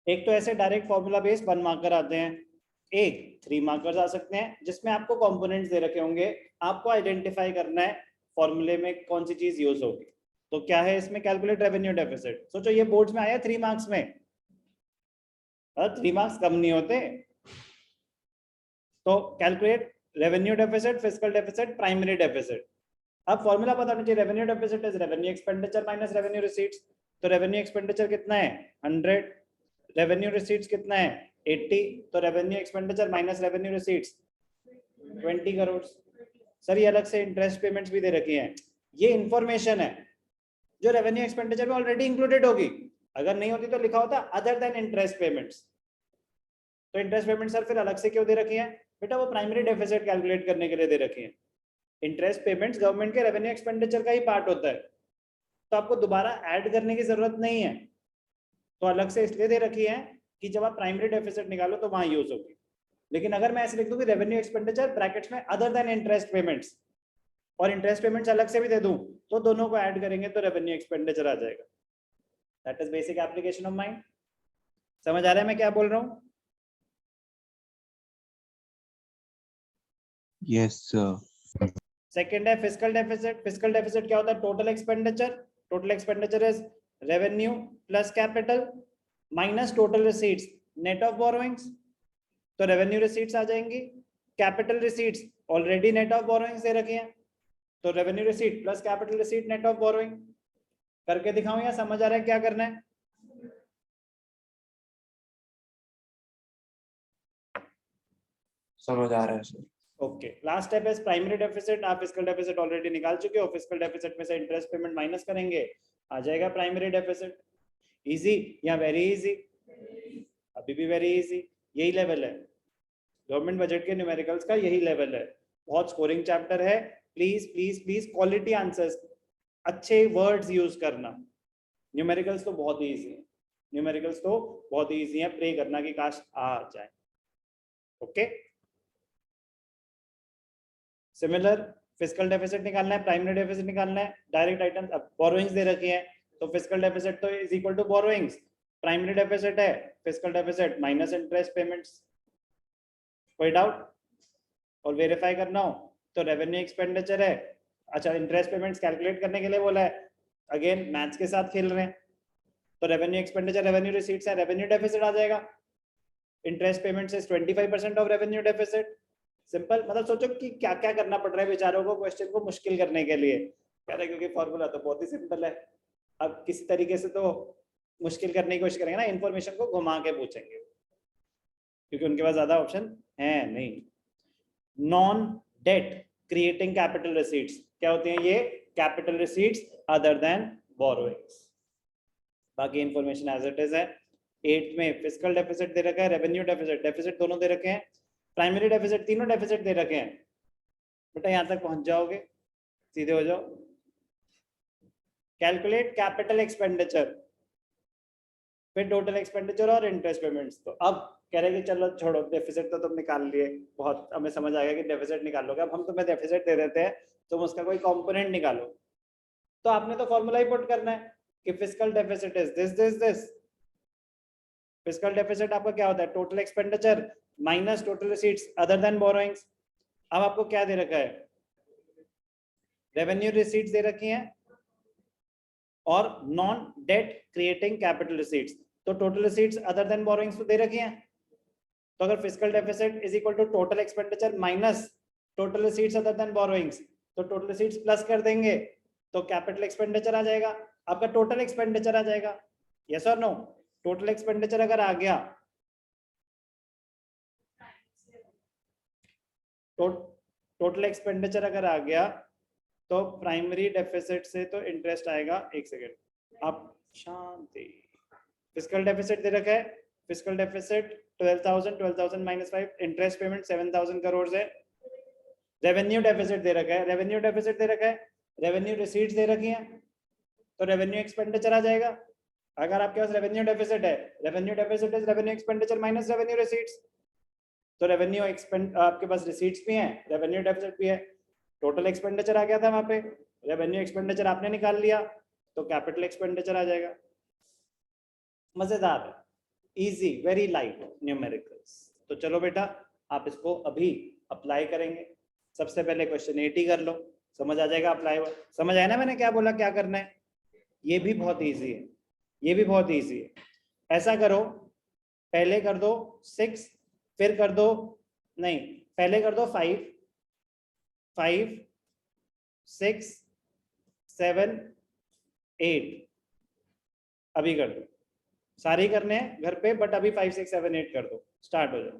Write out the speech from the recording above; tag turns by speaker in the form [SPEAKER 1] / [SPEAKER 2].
[SPEAKER 1] एक तो ऐसे डायरेक्ट फॉर्मूला बेस्ड 1 मार्कर आते हैं, एक 3 मार्कर्स आ सकते हैं जिसमें आपको कंपोनेंट्स दे रखे होंगे, आपको आइडेंटिफाई करना है फॉर्मूले में कौन सी चीज यूज होगी। तो क्या है इसमें, कैलकुलेट रेवेन्यू डेफिसिट। सोचो ये बोर्ड्स में आया 3 मार्क्स में, 3 मार्क्स कम नहीं होते। तो calculate revenue deficit, fiscal deficit, primary deficit. अब फॉर्मूला पता होना चाहिए, revenue deficit is revenue expenditure minus revenue receipts. तो रेवेन्यू एक्सपेंडिचर कितना है 100, रेवेन्यू रिसीट्स कितना है 80, तो revenue expenditure minus revenue receipts 20 crore. Sir ये अलग से इंटरेस्ट पेमेंट्स भी दे रखी हैं, ये इंफॉर्मेशन है जो रेवेन्यू एक्सपेंडिचर में ऑलरेडी इंक्लूडेड होगी। अगर नहीं होती तो लिखा होता अदर देन इंटरेस्ट पेमेंट्स। तो इंटरेस्ट पेमेंट सर फिर अलग से क्यों दे रखी है बेटा, वो प्राइमरी डेफिसिट कैलकुलेट करने के लिए दे रखी है। इंटरेस्ट पेमेंट्स गवर्नमेंट के रेवेन्यू एक्सपेंडिचर का ही पार्ट होता है, तो आपको दोबारा ऐड करने की जरूरत नहीं है। तो अलग से इसलिए दे रखी है कि जब आप प्राइमरी डेफिसिट निकालो तो वहां यूज होगी। लेकिन अगर मैं ऐसे लिख दूं कि रेवेन्यू एक्सपेंडिचर ब्रैकेट्स में अदर देन इंटरेस्ट पेमेंट्स, और इंटरेस्ट पेमेंट्स अलग से भी दे दूं, तो दोनों को ऐड करेंगे तो रेवेन्यू एक्सपेंडिचर आ जाएगा। That is basic application of mind. समझ आ रहा है मैं क्या बोल रहा हूँ?
[SPEAKER 2] Yes sir.
[SPEAKER 1] सेकंड है फिस्कल डेफिसिट। फिस्कल डेफिसिट क्या होता है, total expenditure. Total expenditure is revenue plus capital minus total receipts net of borrowings. तो रेवेन्यू रिसीट्स आ जाएंगी, capital receipts already net of borrowings दे रखी हैं, तो revenue receipt plus capital receipt net of borrowing. करके दिखाऊं या समझ आ रहा है क्या करना है?
[SPEAKER 2] समझ आ रहा है सर।
[SPEAKER 1] ओके, लास्ट स्टेप है प्राइमरी डेफिसिट। आप फिस्कल डेफिसिट ऑलरेडी निकाल चुके हो, फिस्कल डेफिसिट में से इंटरेस्ट पेमेंट माइनस करेंगे, आ जाएगा प्राइमरी डेफिसिट। इजी या वेरी इजी? अभी भी वेरी इजी, यही लेवल है गवर्नमेंट बजट के न्यूमेरिकल्स का, यही लेवल है। बहुत स्कोरिंग चैप्टर है, please please please quality answers, अच्छे वर्ड्स यूज करना। न्यूमेरिकल्स तो बहुत इजी है, न्यूमेरिकल्स तो बहुत इजी है, प्रे करना कि काश आ जाए। ओके, सिमिलर फिस्कल डेफिसिट निकालना है, प्राइमरी डेफिसिट निकालना है, डायरेक्ट आइटम्स। अब बोरोइंग्स दे रखी है तो फिस्कल डेफिसिट तो is equal to borrowings, primary deficit है fiscal deficit minus interest payments. कोई डाउट? और वेरीफाई करना हो तो रेवेन्यू एक्सपेंडिचर है, अच्छा इंटरेस्ट पेमेंट्स कैलकुलेट करने के लिए बोला है, अगेन मैथ्स के साथ खेल रहे हैं। तो रेवेन्यू एक्सपेंडिचर रेवेन्यू रिसीट्स है, रेवेन्यू डेफिसिट आ जाएगा। Interest payments is 25% of revenue deficit. Simple, मतलब सोचो कि क्या क्या करना पड़ रहा है बेचारों को क्वेश्चन को मुश्किल करने के लिए, कह रहे क्योंकि फॉर्मूला तो बहुत ही सिंपल है। अब किसी तरीके से तो मुश्किल करने की कोशिश करेंगे ना, इन्फॉर्मेशन को घुमा के पूछेंगे क्योंकि उनके पास ज्यादा ऑप्शन है नहीं। Non debt creating capital receipts क्या होती हैं? ये capital receipts other than borrowings. बाकी इंफॉर्मेशन एज इट इज है। 8th में फिस्कल डेफिसिट दे रखा है, रेवेन्यू डेफिसिट, डेफिसिट दोनों दे रखे हैं, प्राइमरी डेफिसिट, तीनों डेफिसिट दे रखे हैं। बेटा यहां तक पहुंच जाओगे, सीधे हो जाओ। कैलकुलेट कैपिटल एक्सपेंडिचर, फिर टोटल एक्सपेंडिचर और इंटरेस्ट पेमेंट्स। तो अब कह रहे कि चलो छोड़ो, डेफिसिट तो तुम निकाल लिए, बहुत हमें समझ आ गया कि डेफिसिट निकालोगे, अब हम तुम्हें डेफिसिट दे देते हैं, तुम उसका कोई कंपोनेंट निकालो। तो आपने तो फॉर्मूला ही पुट करना है कि fiscal deficit is this this this. Fiscal deficit आपका क्या होता है, total expenditure minus total receipts other than borrowings. अब आपको क्या दे रखा है, रेवेन्यू रिसीट्स दे रखी हैं और non debt creating capital receipts, तो total receipts other than borrowings तो दे रखी हैं। तो अगर fiscal deficit is equal to total expenditure minus total receipts other than borrowings, तो टोटल रिसीट्स प्लस कर देंगे तो कैपिटल एक्सपेंडिचर आ जाएगा, आपका टोटल एक्सपेंडिचर आ जाएगा। यस और नो? टोटल एक्सपेंडिचर अगर आ गया, टोटल एक्सपेंडिचर अगर आ गया तो प्राइमरी डेफिसिट से तो इंटरेस्ट आएगा। एक सेकेंड, आप शांति। फिस्कल डेफिसिट दे रखा है, fiscal deficit 12,000 minus 5, interest payment 7,000 crore है। रेवेन्यू डेफिसिट दे रखा है, रेवेन्यू डेफिसिट दे रखा है, रेवेन्यू रिसीट्स दे रखी हैं, तो रेवेन्यू एक्सपेंडिचर आ जाएगा। अगर आपके पास रेवेन्यू डेफिसिट है, revenue deficit is revenue expenditure minus revenue receipts, तो रेवेन्यू एक्सपेंड आपके पास रिसीट्स भी हैं, रेवेन्यू डेफिसिट भी है, टोटल एक्सपेंडिचर आ गया था वहां पे, रेवेन्यू एक्सपेंडिचर आपने निकाल लिया तो कैपिटल एक्सपेंडिचर आ जाएगा। मजेदार है। Easy, very light numericals. तो चलो बेटा आप इसको अभी अप्लाई करेंगे। सबसे पहले क्वेश्चन 80 कर लो, समझ आ जाएगा अप्लाई। समझ आया ना मैंने क्या बोला, क्या करना है? ये भी बहुत इजी है, ये भी बहुत इजी है। ऐसा करो, पहले कर दो 6, फिर कर दो, नहीं पहले कर दो 5, 5 6 7 8, अभी कर दो। सारे ही करने हैं घर पे, बट अभी 5 6 7 8 कर दो, स्टार्ट हो जाओ।